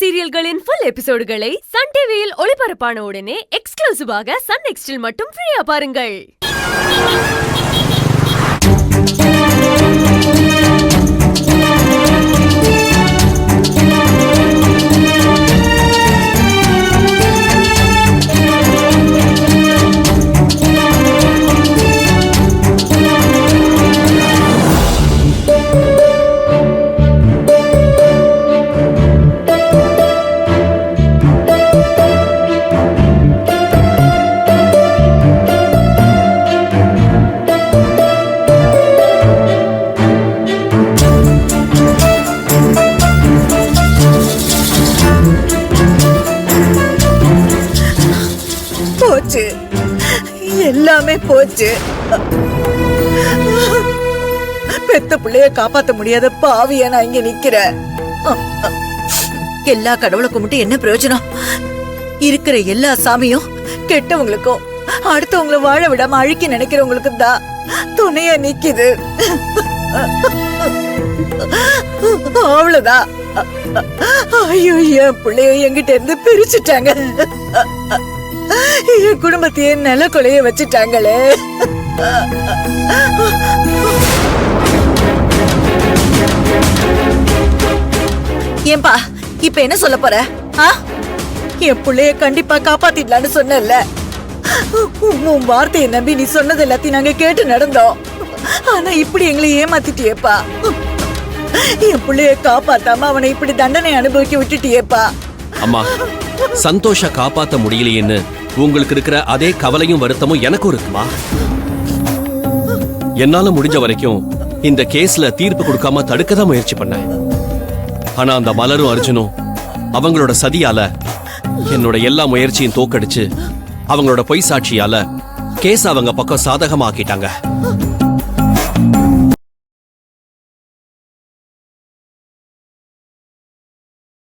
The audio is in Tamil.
சீரியல்களின் ஃபுல் எபிசோடுகளை சன் டிவியில் ஒளிபரப்பான உடனே எக்ஸ்க்ளூசிவாக சன் நெக்ஸ்டில் மட்டும் ஃப்ரீயா பாருங்கள். போச்சு, எல்லாமே போச்சு. பெத்த பிள்ளைய காப்பாத்த முடியாத பாவியா நான் இங்க நிக்கிறேன். எல்லா கடவுளை கும்பிட்டு என்ன பிரயோஜனம்? இருக்கிற எல்லா சாமியும் கெட்டவங்களுக்கும் அடுத்தவங்களை வாழ விடாம அழிக்க நினைக்கிறவங்களுக்கு தான் துணையா நிக்குது. அவ்வளவுதான். ஐயோ, என் பிள்ளைய என்கிட்ட இருந்து பிரிச்சுட்டாங்க. என் குடும்பத்தையே நில கொலைய வச்சுட்டாங்களே. ஏன்பா இப்ப என்ன சொல்ல போற? என் பிள்ளைய கண்டிப்பா காப்பாத்திடலான்னு சொன்னல. உன் வார்த்தையை நம்பி நீ சொன்னது எல்லாத்தையும் நாங்க கேட்டு நடந்தோம். ஆனா இப்படி எங்களை ஏமாத்திட்டியேப்பா. என் பிள்ளைய காப்பாத்தாம அவனை இப்படி தண்டனை அனுபவிக்க விட்டுட்டியேப்பா. அம்மா, சந்தோஷ காப்பாத்த முடியலையேன்னு உங்களுக்கு இருக்கிற அதே கவலையும் வருத்தமும் எனக்கும் இருக்குமா? என்னால முடிஞ்ச வரைக்கும் இந்த கேஸ்ல தீர்ப்பு கொடுக்காம தடுக்கதான் முயற்சி பண்ணேன். ஆனா அந்த மலரும் அர்ஜுனும் அவங்களோட சதியால என்னோட எல்லா முயற்சியும் தோக்கடிச்சு அவங்களோட பொய் சாட்சியால கேஸ் அவங்க பக்கம் சாதகமாக்கிட்டாங்க.